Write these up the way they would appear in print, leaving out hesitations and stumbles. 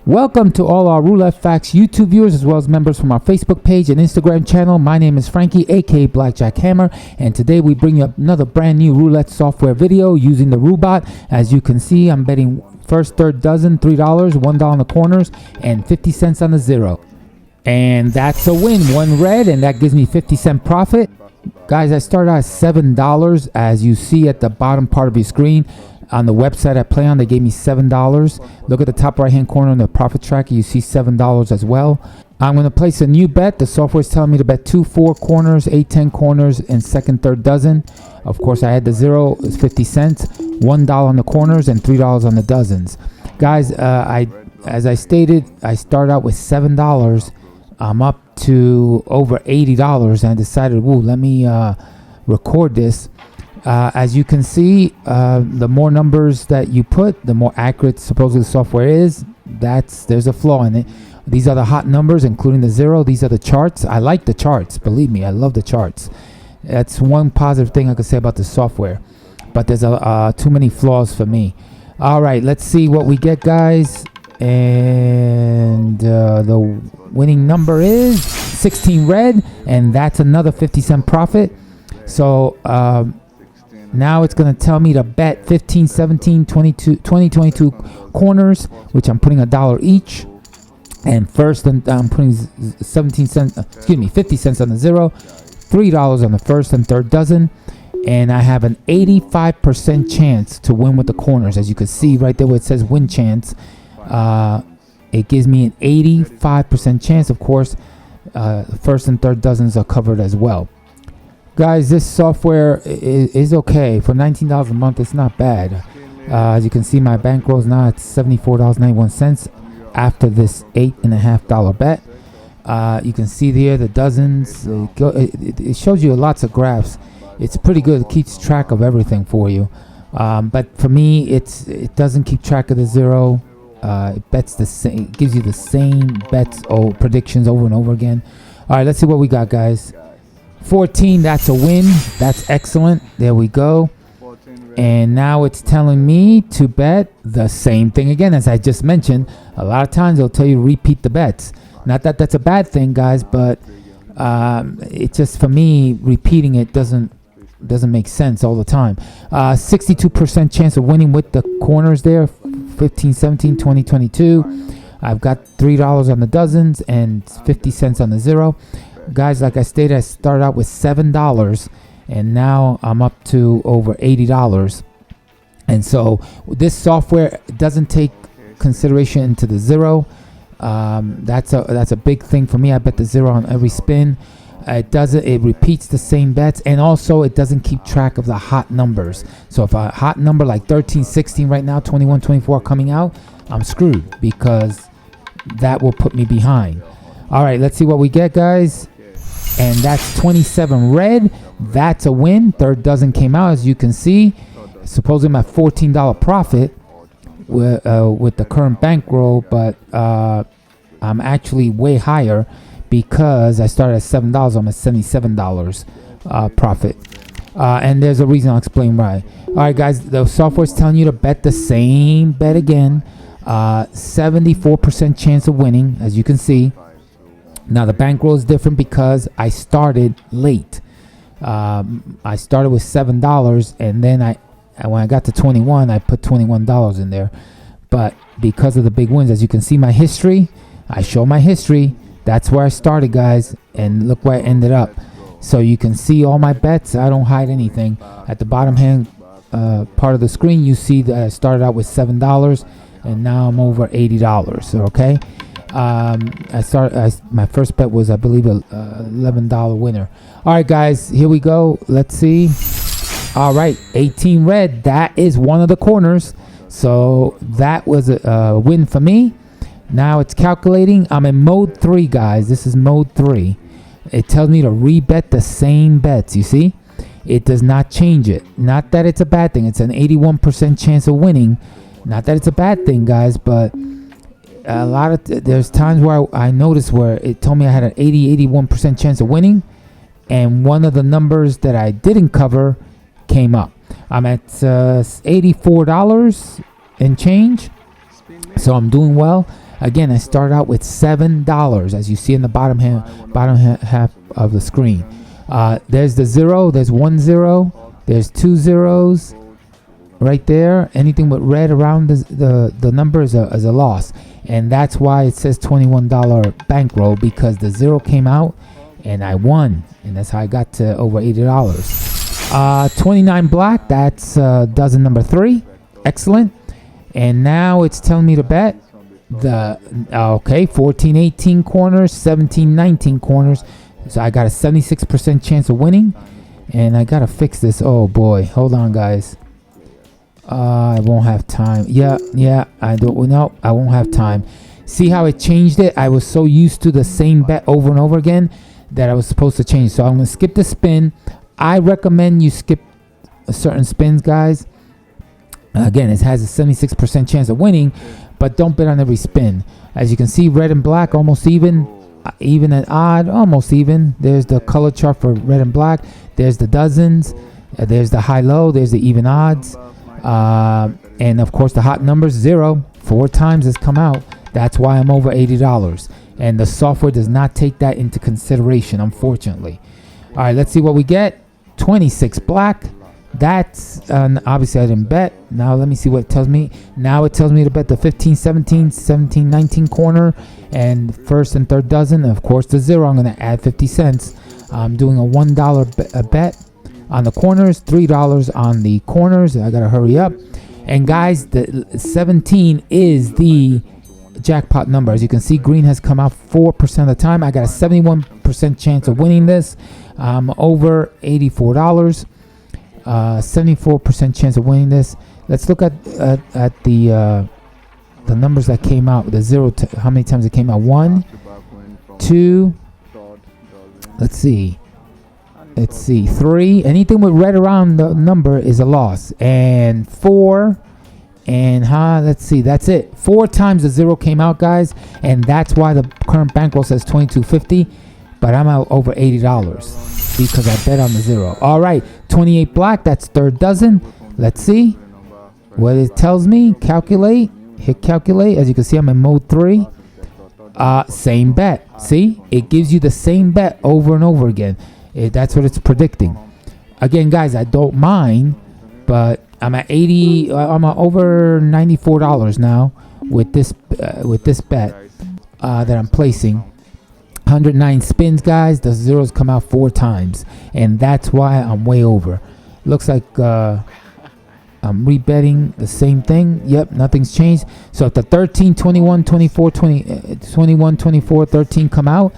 Welcome to all our Roulette Facts YouTube viewers as well as members from our Facebook page and Instagram channel. My name is Frankie, aka Blackjack Hammer, and today we bring you up another brand new roulette software video using the Roubot. As you can see, I'm betting first, third dozen, $3, $1 on the corners, and 50 cents on the zero. And that's a win, one red, and that gives me 50-cent profit. Guys, I started out at $7, as you see at the bottom part of your screen. On the website I play on, they gave me $7. Look at the top right hand corner on the profit tracker, you see $7 as well. I'm going to place a new bet. The software is telling me to bet 2 4 corners, 8 10 corners, and second, third dozen. Of course, I had the zero, it's 50 cents, $1 on the corners, and $3 on the dozens. Guys, as I stated, I started out with $7. I'm up to over $80, and I decided, let me record this. As you can see, the more numbers that you put, the more accurate supposedly the software is. There's a flaw in it. These are the hot numbers, including the zero. These are the charts. I like the charts. Believe me, I love the charts. That's one positive thing I could say about the software. But there's too many flaws for me. All right, let's see what we get, guys. And the winning number is 16 red, and that's another 50-cent profit. So now it's going to tell me to bet 15, 17, 22, 20, 22 corners, which I'm putting $1 each. And first, I'm putting 50 cents on the zero, $3 on the first and third dozen. And I have an 85% chance to win with the corners. As you can see right there where it says win chance, it gives me an 85% chance. Of course, first and third dozens are covered as well. Guys, this software is okay. For $19 a month, it's not bad. As you can see, my bankroll is now at $74.91 after this $8.50 bet. You can see there the dozens. It shows you lots of graphs. It's pretty good. It keeps track of everything for you. But for me, it doesn't keep track of the zero. It bets the same. It gives you the same bets or predictions over and over again. All right, let's see what we got, guys. 14, that's a win. That's excellent. There we go. And now it's telling me to bet the same thing again. As I just mentioned, a lot of times they'll tell you to repeat the bets. Not that that's a bad thing, guys, but it just, for me, repeating it doesn't make sense all the time. 62% chance of winning with the corners there. 15, 17, 20, 22. I've got $3 on the dozens and 50 cents on the zero. Guys, like I stated, I started out with $7, and now I'm up to over $80. And so this software doesn't take consideration into the zero. That's a big thing for me. I bet the zero on every spin. It repeats the same bets, and also it doesn't keep track of the hot numbers. So if a hot number like 13, 16 right now, 21, 24 coming out, I'm screwed because that will put me behind. All right, let's see what we get, guys. And that's 27 red. That's a win. Third dozen came out, as you can see. Supposedly my $14 profit with the current bankroll, but I'm actually way higher because I started at $7. I'm at $77 profit. And there's a reason. I'll explain why. All right, guys, the software's telling you to bet the same bet again. 74% chance of winning, as you can see. Now the bankroll is different because I started late. I started with $7, and then when I got to 21, I put $21 in there. But because of the big wins, as you can see my history, I show my history. That's where I started, guys, and look where I ended up. So you can see all my bets. I don't hide anything. At the bottom hand part of the screen, you see that I started out with $7, and now I'm over $80. So, okay. My first bet was, I believe, a $11 winner. All right, guys, here we go. Let's see. All right, 18 red. That is one of the corners. So that was a win for me. Now it's calculating. I'm in mode 3, guys. This is mode 3. It tells me to rebet the same bets. You see? It does not change it. Not that it's a bad thing. It's an 81% chance of winning. Not that it's a bad thing, guys, but there's times where I noticed where it told me I had an 81% chance of winning, and one of the numbers that I didn't cover came up. I'm at $84 and change, so I'm doing well. Again, I start out with $7, as you see in the bottom half of the screen. There's the 0, there's 1 0, there's 2 zeros right there. Anything with red around the number is a loss, and that's why it says $21 bankroll, because the 0 came out and I won, and that's how I got to over $80. 29 black, that's dozen number 3. Excellent. And now it's telling me to bet the 14 18 corners, 17 19 corners. So I got a 76% chance of winning, and I gotta fix this. Oh boy, hold on guys. I won't have time. Yeah, I don't know. I won't have time. See how it changed it? I was so used to the same bet over and over again that I was supposed to change. So I'm gonna skip the spin. I recommend you skip certain spins, guys. Again, it has a 76% chance of winning, but don't bet on every spin. As you can see, red and black almost even and odd, almost even. There's the color chart for red and black. There's the dozens. There's the high-low. There's the even odds. And of course, the hot numbers 0. 4 times has come out. That's why I'm over $80. And the software does not take that into consideration, unfortunately. All right, let's see what we get. 26 black. That's obviously I didn't bet. Now let me see what it tells me. Now it tells me to bet the 15 17, 17 19 corner, and first and third dozen. And of course the 0, I'm going to add 50 cents. I'm doing a $1 bet on the corners, $3 on the corners. I got to hurry up. And guys, the 17 is the jackpot number. As you can see, green has come out 4% of the time. I got a 71% chance of winning this. Over $84. 74% chance of winning this. Let's look at the numbers that came out. The 0, how many times it came out? 1, 2. Let's see, 3. Anything with red around the number is a loss. And 4. And let's see, that's it. 4 times the 0 came out, guys, and that's why the current bankroll says $22.50. But I'm out over $80 because I bet on the 0. All right, 28 black, that's third dozen. Let's see what it tells me. Calculate, hit calculate. As you can see, I'm in mode 3. Same bet. See, it gives you the same bet over and over again. That's what it's predicting. Again, guys, I don't mind, but I'm at I'm at over $94 now with this bet that I'm placing. 109 spins, guys. The 0s come out 4 times, and that's why I'm way over. Looks like I'm rebetting the same thing. Yep, nothing's changed. So if the 13, 21, 24, 21, 24, 13 come out,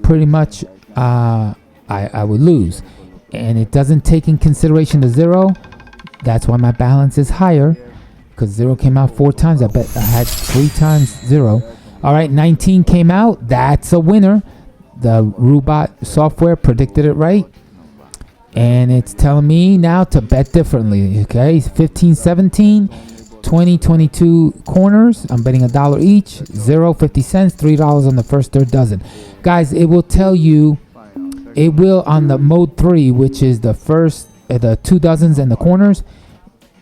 pretty much I would lose. And it doesn't take in consideration the 0. That's why my balance is higher, because 0 came out 4 times. I bet I had 3 times 0. All right, 19 came out. That's a winner. The Roubot software predicted it right. And it's telling me now to bet differently. Okay, 15, 17, 20, 22 corners. I'm betting $1 each. 0, 50 cents, $3 on the first third dozen. Guys, it will tell you, it will on the mode 3, which is the first, the 2 dozens and the corners.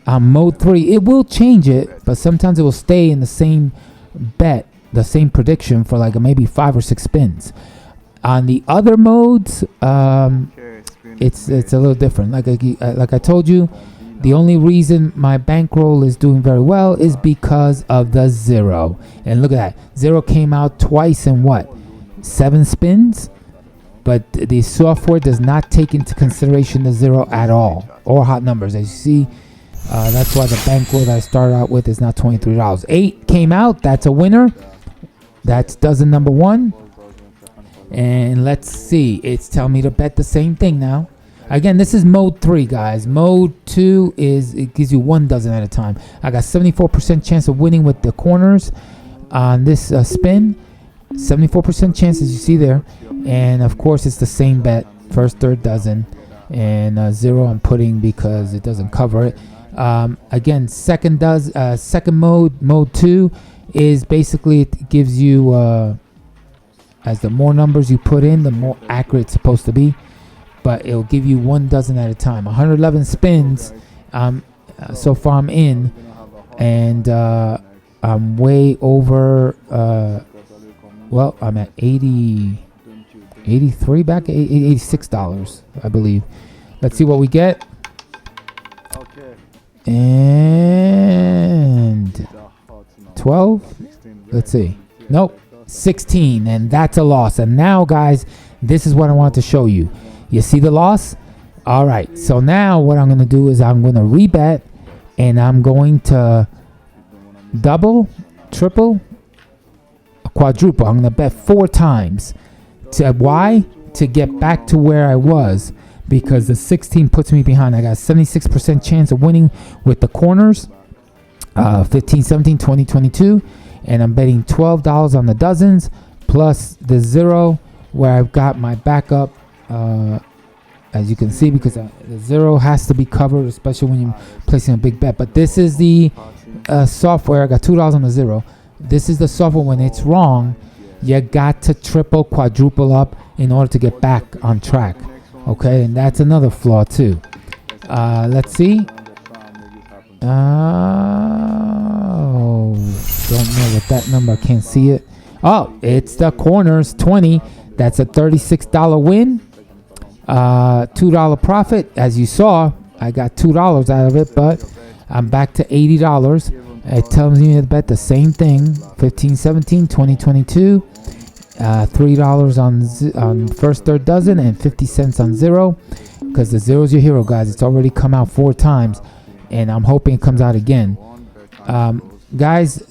On mode 3, it will change it, but sometimes it will stay in the same bet, the same prediction for like maybe 5 or 6 spins. On the other modes, it's a little different. Like I told you, the only reason my bankroll is doing very well is because of the 0. And look at that, 0 came out twice in what, 7 spins? But the software does not take into consideration the 0 at all, or hot numbers. As you see, that's why the bankroll that I started out with is not $23. 8 came out. That's a winner. That's dozen number 1. And let's see. It's telling me to bet the same thing now. Again, this is mode 3, guys. Mode 2 is, it gives you 1 dozen at a time. I got 74% chance of winning with the corners on this spin. 74% chance, as you see there. And of course, it's the same bet. First, third dozen. And 0 I'm putting because it doesn't cover it. Again, second mode 2 is basically, it gives you, as the more numbers you put in, the more accurate it's supposed to be. But it'll give you 1 dozen at a time. 111 spins. So far I'm in. And I'm way over. Well, I'm at 83 back, $86, I believe. Let's see what we get. And 12. Let's see. Nope. 16, and that's a loss. And now, guys, this is what I want to show you. You see the loss? All right. So now what I'm going to do is I'm going to rebet, and I'm going to double, triple, quadruple. I'm going to bet 4 times. Why? To get back to where I was, because the 16 puts me behind. I got a 76% chance of winning with the corners, 15, 17, 20, 22, and I'm betting $12 on the dozens plus the 0 where I've got my backup, as you can see, because the 0 has to be covered, especially when you're placing a big bet. But this is the software. I got $2 on the 0. This is the software. When it's wrong, you got to triple, quadruple up in order to get back on track. Okay, and that's another flaw too. Let's see. Don't know what that number. I can't see it. Oh, it's the corners, 20. That's a $36 win. $2 profit. As you saw, I got $2 out of it, but I'm back to $80. It tells me to bet the same thing. 15, 17, 20, 22. $3 on first third dozen and 50 cents on 0, because the 0 is your hero, guys. It's already come out 4 times, and I'm hoping it comes out again. Guys,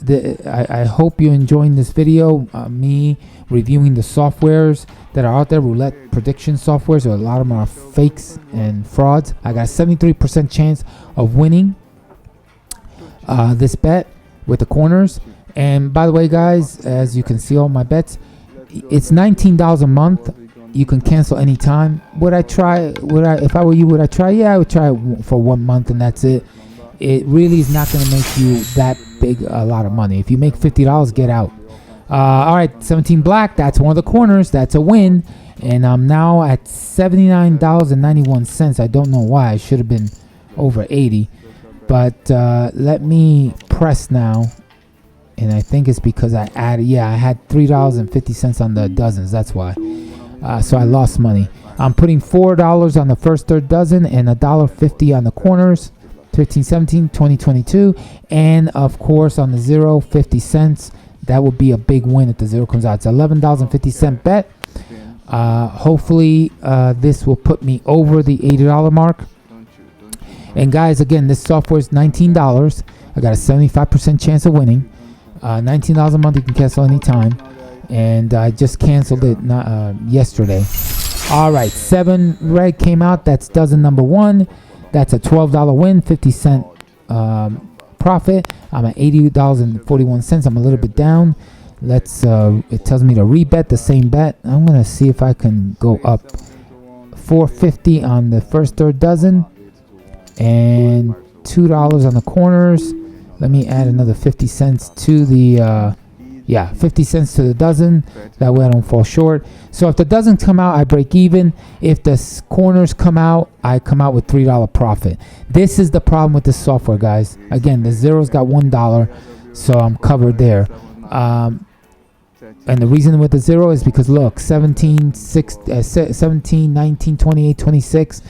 I hope you're enjoying this video, me reviewing the softwares that are out there, roulette prediction softwares. A lot of them are fakes and frauds. I got a 73% chance of winning this bet with the corners. And by the way, guys, as you can see all my bets, it's $19 a month. You can cancel anytime. Would I try? If I were you, would I try? Yeah, I would try it for 1 month, and that's it. It really is not going to make you that big a lot of money. If you make $50, get out. All right, 17 black. That's one of the corners. That's a win, and I'm now at $79.91. I don't know why. I should have been over 80, but let me press now. And I think it's because I added, I had $3.50 on the dozens. That's why. So I lost money. I'm putting $4 on the first third dozen and $1.50 on the corners. 15, 17, 20, 22. And of course on the 0, 50 cents. That would be a big win if the 0 comes out. It's $11.50 bet. Hopefully this will put me over the $80 mark. And guys, again, this software is $19. I got a 75% chance of winning. $19 a month. You can cancel anytime, and I just canceled it yesterday. All right, 7 red came out. That's dozen number 1. That's a $12 win, 50 cent profit. I'm at $80.41. I'm a little bit down. Let's. It tells me to rebet the same bet. I'm gonna see if I can go up $4.50 on the first third dozen, and $2 on the corners. Let me add another 50 cents to the, 50 cents to the dozen. That way I don't fall short. So if the dozen come out, I break even. If the corners come out, I come out with $3 profit. This is the problem with this software, guys. Again, the 0's got $1, so I'm covered there. And the reason with the 0 is because, look, 17, 19, 28, 26,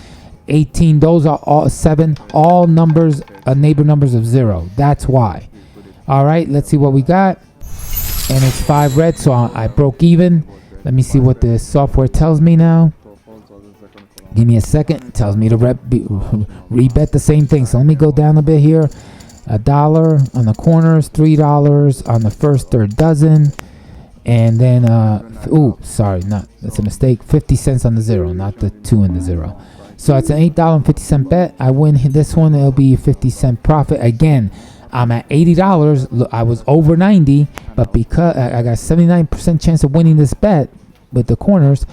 18, those are all 7, all numbers, neighbor numbers of 0. That's why. All right, let's see what we got. And it's 5 red, so I broke even. Let me see what the software tells me now. Give me a second. It tells me to rebet the same thing. So let me go down a bit here. $1 on the corners, $3 on the first third dozen. And then, that's a mistake. 50 cents on the 0, not the 2 and the 0. So it's an $8.50 bet. I win this one. It'll be 50 cent profit. Again, I'm at $80. Look, I was over 90, but because I got a 79% chance of winning this bet with the corners,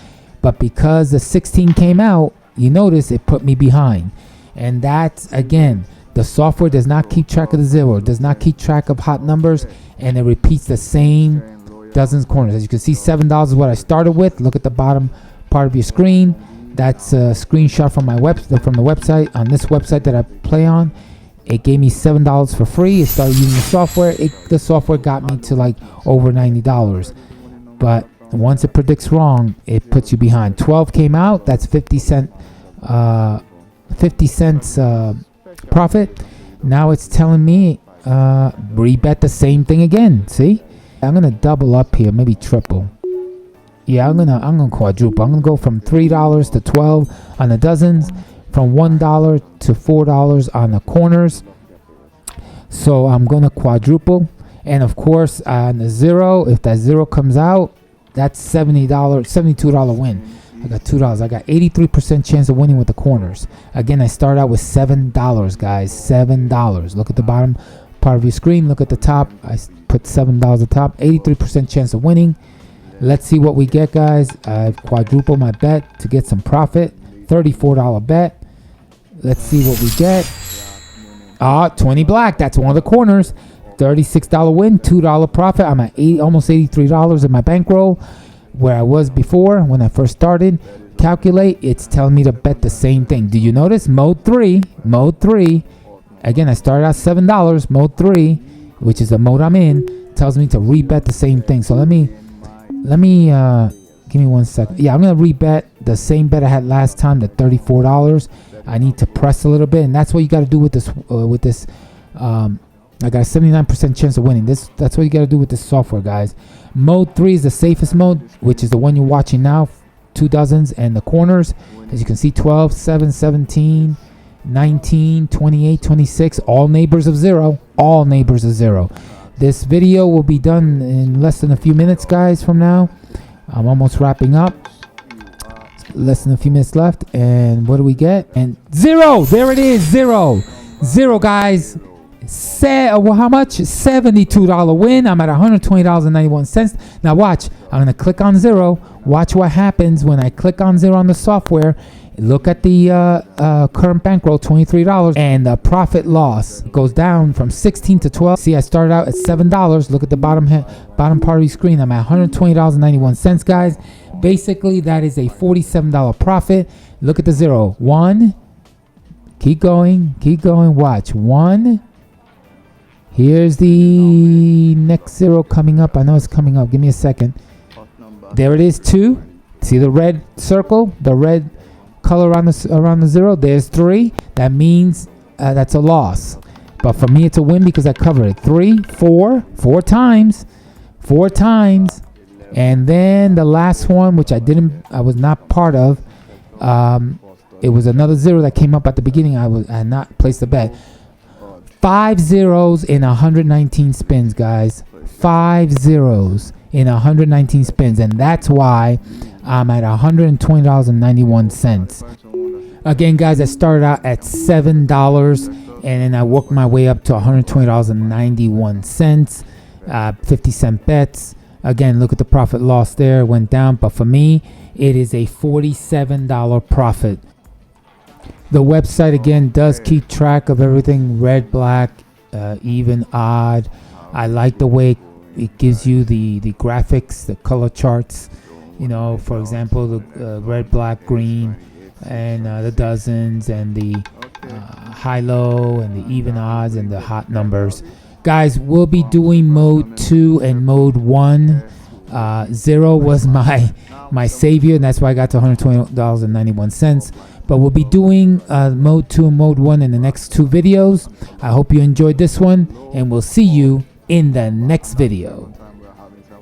but because the 16 came out, you notice it put me behind. And that's, again, the software does not keep track of the 0. It does not keep track of hot numbers, and it repeats the same dozens corners. As you can see, $7 is what I started with. Look at the bottom part of your screen. That's a screenshot from my from the website, on this website that I play on. It gave me $7 for free. It started using the software. The software got me to like over $90. But once it predicts wrong, it puts you behind. 12 came out. That's 50 cents profit. Now it's telling me rebet the same thing again. See, I'm gonna double up here, maybe triple. Yeah, I'm gonna quadruple. I'm gonna go from $3 to 12 on the dozens, from $1 to $4 on the corners. So I'm gonna quadruple, and of course on the zero, if that zero comes out, that's $72 win. I got $2. I got 83% chance of winning with the corners. Again, I start out with $7, guys. $7. Look at the bottom part of your screen. Look at the top. I put $7 at the top. 83% chance of winning. Let's see what we get, guys. I've quadrupled my bet to get some profit. $34 bet. Let's see what we get. 20 black. That's one of the corners. $36 win, $2 profit. I'm at almost $83 in my bankroll, where I was before when I first started. Calculate, it's telling me to bet the same thing. Do you notice? Mode 3. Again, I started at $7. Mode 3, which is the mode I'm in, tells me to rebet the same thing. So let me give me 1 second. Yeah, I'm gonna rebet the same bet I had last time, the $34. I need to press a little bit, and that's what you got to do with this. I got a 79% chance of winning. That's what you got to do with this software, guys. Mode 3 is the safest mode, which is the one you're watching now. 2 dozens and the corners. As you can see, 12, 7, 17, 19, 28, 26. All neighbors of zero. All neighbors of zero. This video will be done in less than a few minutes, guys, from now. I'm almost wrapping up. Less than a few minutes left. And what do we get? And zero. There it is. Zero. Zero, guys. How much? $72 win. I'm at $120.91. Now watch. I'm gonna click on zero. Watch what happens when I click on zero on the software. Look at the current bankroll, $23, and the profit loss goes down from 16 to 12. See, I started out at $7. Look at the bottom part of your screen. I'm at $120.91, guys. Basically, that is a $47 profit. Look at the zero. 1. Keep going. Watch. 1. Here's the next zero coming up. I know it's coming up. Give me a second. There it is, 2. See the red circle? The red color around the zero? There's 3. That means that's a loss. But for me, it's a win because I covered it. 3, 4 times. 4 times. And then the last one, which I was not part of. It was another zero that came up at the beginning. I had not placed a bet. 5 zeros in 119 spins, guys. 5 zeros in 119 spins, and that's why I'm at $120.91. Again, guys, I started out at $7, and then I worked my way up to $120.91. 50-cent bets. Again, look at the profit loss there. It went down, but for me, it is a $47 profit. The website, again, does keep track of everything, red, black, even, odd. I like the way it gives you the graphics, the color charts. You know, for example, the red, black, green, and the dozens, and the high-low, and the even odds, and the hot numbers. Guys, we'll be doing mode 2 and mode 1. 0 was my savior, and that's why I got to $120.91. But we'll be doing mode 2 and mode 1 in the next 2 videos. I hope you enjoyed this one, and we'll see you in the next video.